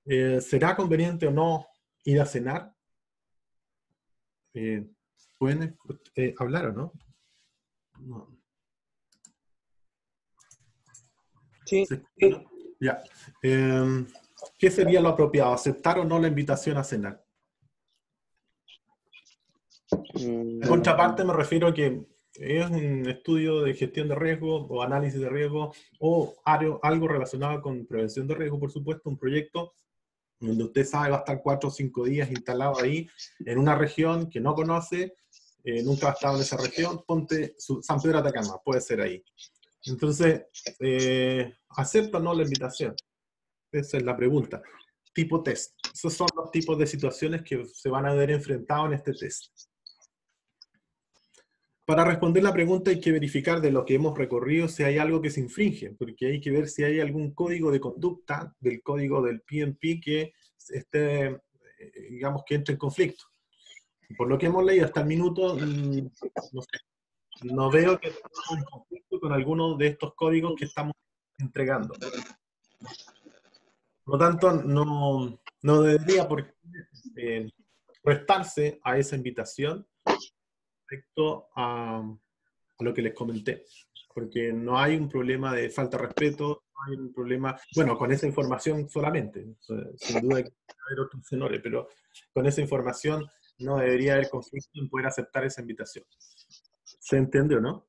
¿Será conveniente o no ir a cenar? ¿Pueden hablar o no? No. Sí. ¿No? Ya. ¿Qué sería lo apropiado? ¿Aceptar o no la invitación a cenar? La contraparte me refiero a que es un estudio de gestión de riesgo o análisis de riesgo o algo relacionado con prevención de riesgo, por supuesto, un proyecto donde usted sabe va a estar 4 o 5 días instalado ahí en una región que no conoce, nunca ha estado en esa región, ponte San Pedro de Atacama, puede ser ahí. Entonces, ¿acepta o no la invitación? Esa es la pregunta. Tipo test. Esos son los tipos de situaciones que se van a ver enfrentados en este test. Para responder la pregunta hay que verificar de lo que hemos recorrido si hay algo que se infringe, porque hay que ver si hay algún código de conducta del código del PMP que esté, digamos, que entre en conflicto. Por lo que hemos leído hasta el minuto, no sé, no veo que estemos en conflicto con alguno de estos códigos que estamos entregando. Por lo tanto, no debería por qué restarse a esa invitación respecto a lo que les comenté, porque no hay un problema de falta de respeto, no hay un problema, bueno, con esa información solamente, sin duda hay que haber otros tenores, pero con esa información no debería haber conflicto en poder aceptar esa invitación. ¿Se entendió, no?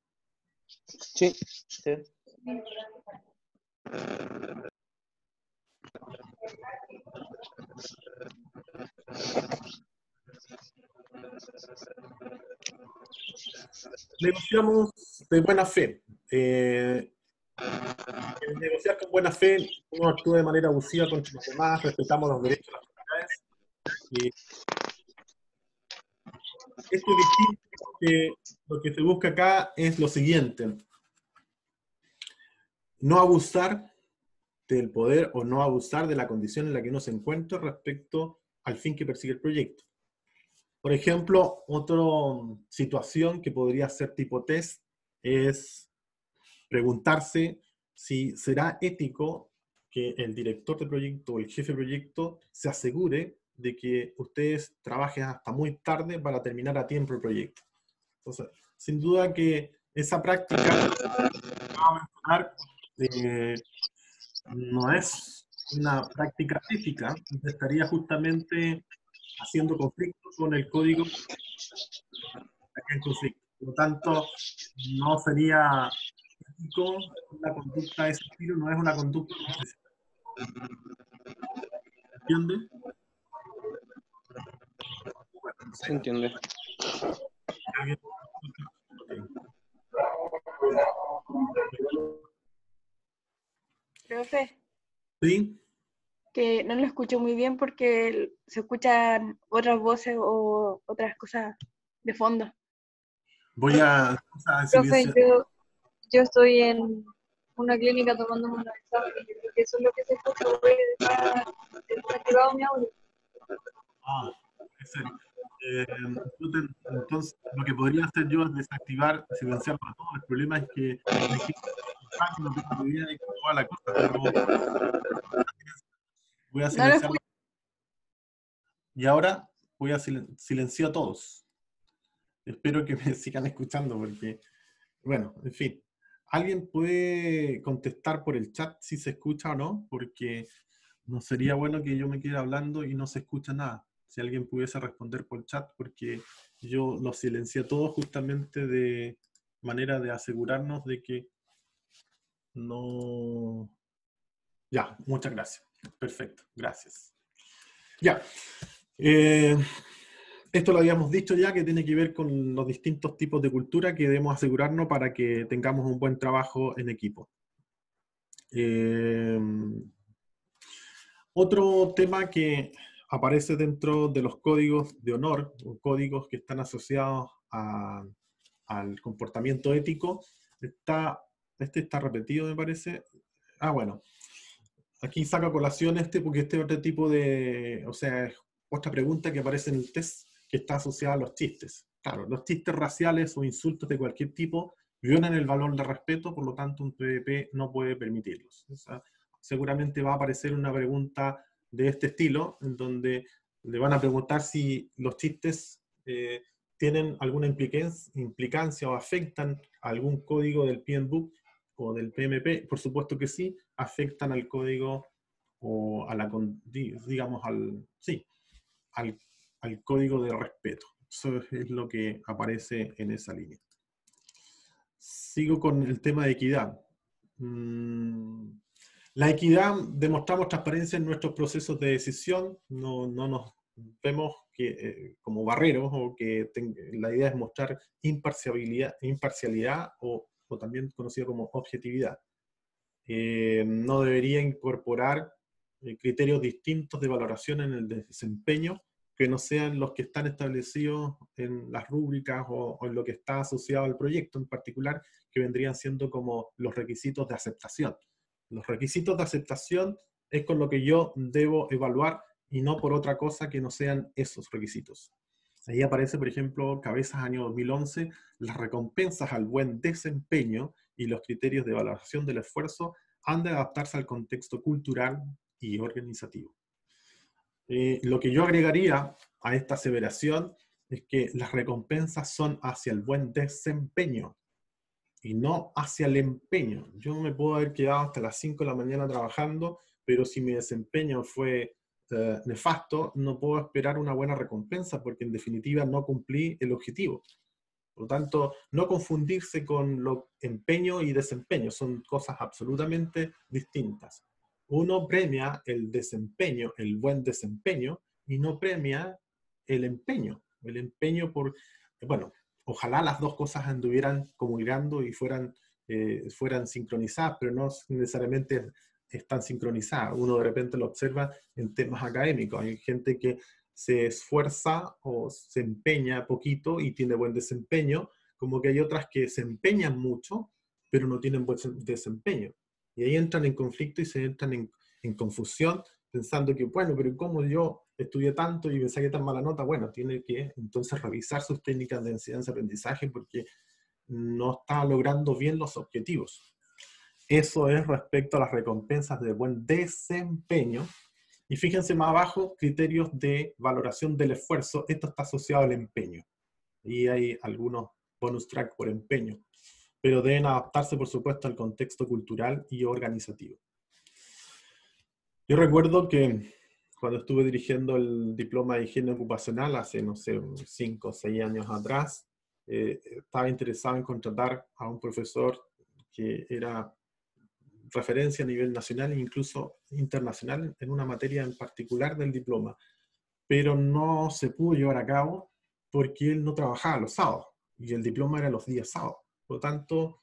Sí. Sí. Negociamos de buena fe. Negociar con buena fe, uno actúa de manera abusiva contra los demás, respetamos los derechos de las comunidades. esto es distinto porque lo que se busca acá es lo siguiente: no abusar del poder o no abusar de la condición en la que uno se encuentra respecto al fin que persigue el proyecto. Por ejemplo, otra situación que podría ser tipo test es preguntarse si será ético que el director de proyecto o el jefe de proyecto se asegure de que ustedes trabajen hasta muy tarde para terminar a tiempo el proyecto. Entonces, sin duda que esa práctica que vamos a mencionar, no es una práctica ética, estaría justamente haciendo conflicto con el código en conflicto. Por lo tanto, no sería ético una conducta de ese estilo, no es una conducta profesional. ¿Entiendes? Bueno, no Se sé. entiende. ¿Alguien? Profe, ¿Sí? que no lo escucho muy bien porque se escuchan otras voces o otras cosas de fondo. Voy a Profe, silenciar. yo estoy en una clínica tomándome un examen y creo que eso es lo que se escucha. Voy a dejar desactivado mi audio. Ah, excelente. Entonces, lo que podría hacer yo es desactivar, silenciar para todos. El problema es que hay gente que no tengo idea de cómo va la cosa, pero voy a No lo silenciarlo. escucho. Y ahora voy a silenciar a todos. Espero que me sigan escuchando porque, bueno, en fin. ¿Alguien puede contestar por el chat si se escucha o no? Porque no sería bueno que yo me quede hablando y no se escucha nada. Si alguien pudiese responder por chat, porque yo los silencié a todos justamente de manera de asegurarnos de que no... Ya, muchas gracias. Perfecto, gracias. Ya. Esto lo habíamos dicho ya, que tiene que ver con los distintos tipos de cultura que debemos asegurarnos para que tengamos un buen trabajo en equipo. Otro tema que aparece dentro de los códigos de honor, o códigos que están asociados al comportamiento ético, este está repetido, me parece. Ah, bueno. Aquí saco a colación porque este es otro tipo de, o sea, es otra pregunta que aparece en el test que está asociada a los chistes. Claro, los chistes raciales o insultos de cualquier tipo violan el valor de respeto, por lo tanto un PvP no puede permitirlos. O sea, seguramente va a aparecer una pregunta de este estilo, en donde le van a preguntar si los chistes tienen alguna implicancia o afectan a algún código del PMBOK o del PMP. Por supuesto que sí, afectan al código o a la, digamos, al código de respeto. Eso es lo que aparece en esa línea. Sigo con el tema de equidad. La equidad, demostramos transparencia en nuestros procesos de decisión, no nos vemos como barreros, o que la idea es mostrar imparcialidad o también conocido como objetividad. No debería incorporar criterios distintos de valoración en el desempeño que no sean los que están establecidos en las rúbricas o en lo que está asociado al proyecto en particular, que vendrían siendo como los requisitos de aceptación. Los requisitos de aceptación es con lo que yo debo evaluar y no por otra cosa que no sean esos requisitos. Ahí aparece, por ejemplo, Cabezas año 2011, las recompensas al buen desempeño y los criterios de valoración del esfuerzo han de adaptarse al contexto cultural y organizativo. Lo que yo agregaría a esta aseveración es que las recompensas son hacia el buen desempeño y no hacia el empeño. Yo me puedo haber quedado hasta las 5 de la mañana trabajando, pero si mi desempeño fue nefasto, no puedo esperar una buena recompensa porque en definitiva no cumplí el objetivo. Por lo tanto, no confundirse con lo empeño y desempeño, son cosas absolutamente distintas. Uno premia el desempeño, el buen desempeño, y no premia el empeño. El empeño por, bueno, ojalá las dos cosas anduvieran comulgando y fueran sincronizadas, pero no necesariamente están sincronizadas. Uno de repente lo observa en temas académicos. Hay gente que se esfuerza o se empeña poquito y tiene buen desempeño, como que hay otras que se empeñan mucho, pero no tienen buen desempeño. Y ahí entran en conflicto y se entran en confusión, pensando que, bueno, pero ¿cómo yo estudié tanto y me saqué tan mala nota? Bueno, tiene que entonces revisar sus técnicas de enseñanza-aprendizaje porque no está logrando bien los objetivos. Eso es respecto a las recompensas de buen desempeño. Y fíjense más abajo, criterios de valoración del esfuerzo. Esto está asociado al empeño. Y hay algunos bonus track por empeño. Pero deben adaptarse, por supuesto, al contexto cultural y organizativo. Yo recuerdo que cuando estuve dirigiendo el diploma de higiene ocupacional hace, no sé, 5 o 6 años atrás, estaba interesado en contratar a un profesor que era referencia a nivel nacional e incluso internacional en una materia en particular del diploma, pero no se pudo llevar a cabo porque él no trabajaba los sábados y el diploma era los días sábados. Por lo tanto,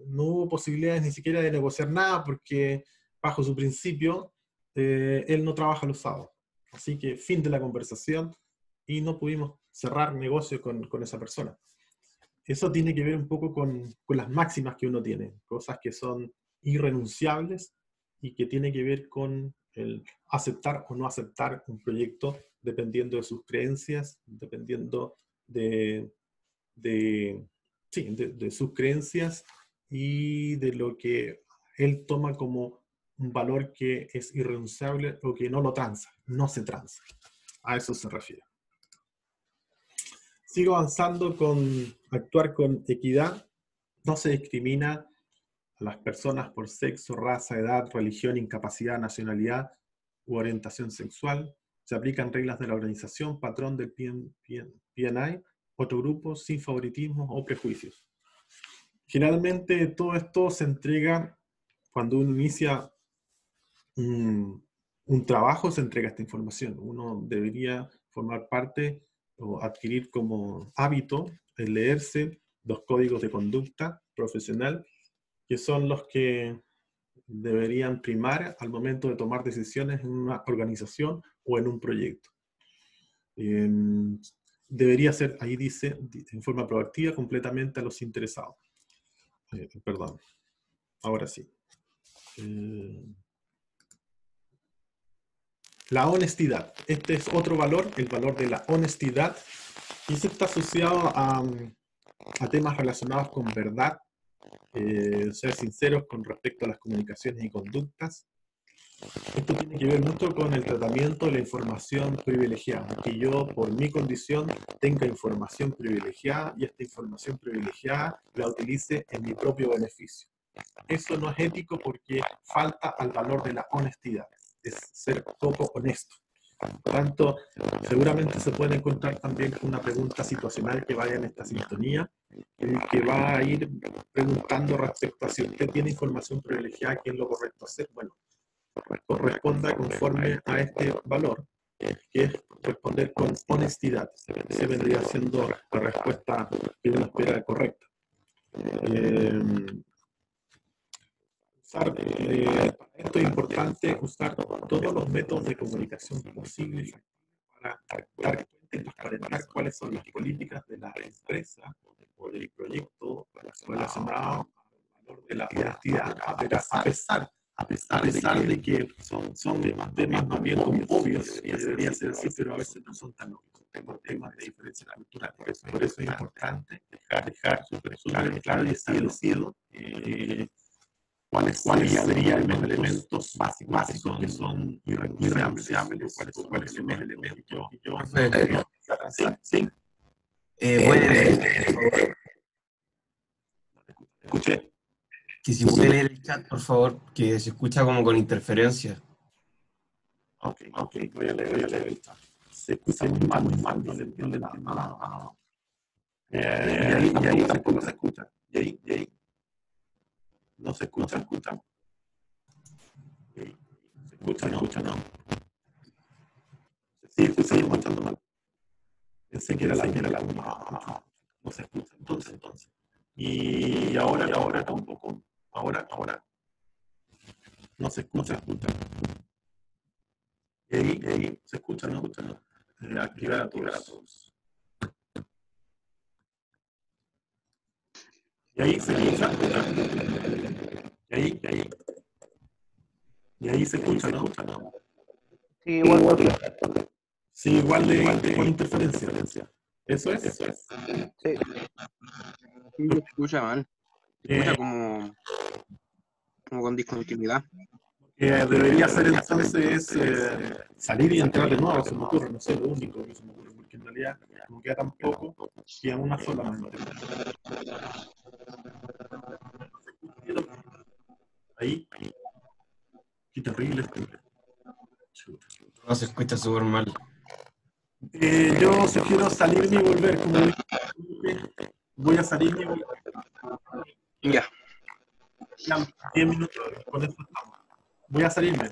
no hubo posibilidades ni siquiera de negociar nada porque bajo su principio él no trabaja los sábados. Así que fin de la conversación y no pudimos cerrar negocio con esa persona. Eso tiene que ver un poco con las máximas que uno tiene, cosas que son irrenunciables y que tiene que ver con el aceptar o no aceptar un proyecto dependiendo de sus creencias, dependiendo de sus creencias y de lo que él toma como un valor que es irrenunciable o que no lo transa, no se transa. A eso se refiere. Sigo avanzando con actuar con equidad. No se discrimina a las personas por sexo, raza, edad, religión, incapacidad, nacionalidad u orientación sexual. Se aplican reglas de la organización, patrón del PNI, otro grupo, sin favoritismo o prejuicios. Generalmente todo esto se entrega cuando uno inicia un trabajo, se entrega esta información. Uno debería formar parte o adquirir como hábito el leerse los códigos de conducta profesional, que son los que deberían primar al momento de tomar decisiones en una organización o en un proyecto. Debería ser, ahí dice, en forma proactiva, completamente a los interesados. Perdón, ahora sí. La honestidad. Este es otro valor, el valor de la honestidad. Y este está asociado a temas relacionados con verdad, ser sinceros con respecto a las comunicaciones y conductas. Esto tiene que ver mucho con el tratamiento de la información privilegiada, que yo por mi condición tenga información privilegiada y esta información privilegiada la utilice en mi propio beneficio. Eso no es ético porque falta al valor de la honestidad, es ser poco honesto. Por tanto, seguramente se puede encontrar también con una pregunta situacional que vaya en esta sintonía, que va a ir preguntando respecto a si usted tiene información privilegiada, ¿qué es lo correcto hacer? Bueno, corresponda conforme a este valor, que es responder con honestidad. Se vendría siendo la respuesta que uno espera correcta. Para esto es importante usar todos los métodos de comunicación posibles para dar cuenta y transparentar cuáles son las políticas de la empresa o del proyecto relacionado al valor de la honestidad, a pesar de que son temas más bien como obvios, debería ser así, pero a veces no son tan obvios. Tenemos temas de diferencia cultural. Por eso es importante dejar súper claro y establecido cuáles serían los elementos básicos que son irrenunciables, cuáles son los elementos que yo sí. Escuché. Que si puede leer el chat, por favor, que se escucha como con interferencia. Ok, voy a leer el chat. Se escucha muy mal, no se entiende nada. Y ahí tampoco se escucha. Y ahí. No se escucha. Se escucha, no. Sí, se sigue escuchando mal. Pensé que era la no se escucha. Entonces. Y ahora tampoco. Ahora. No se escucha. Y ahí se escucha, no. Activar a todos. Y ahí se escucha. Y ahí se escucha, ¿no? Sí, igual. Sí, igual de con interferencia. Eso es. Sí. Sí, se escucha mal. Se escucha Eh, como con discontinuidad. Debería ser entonces salir y entrar de nuevo, se me ocurre, no sé, lo único que se me ocurre, porque en realidad como queda tan poco, queda una sola mano. Ahí, qué terrible esto. Chuta. No, se escucha súper mal. Yo sugiero salirme y volver, como dije, voy a salirme y volver. Ya. Quedan 10 minutos, con eso estamos. Voy a salirme.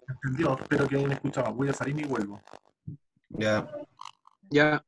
¿Entendió? Espero que hayan escuchado. Voy a salirme y vuelvo. Ya. Ya.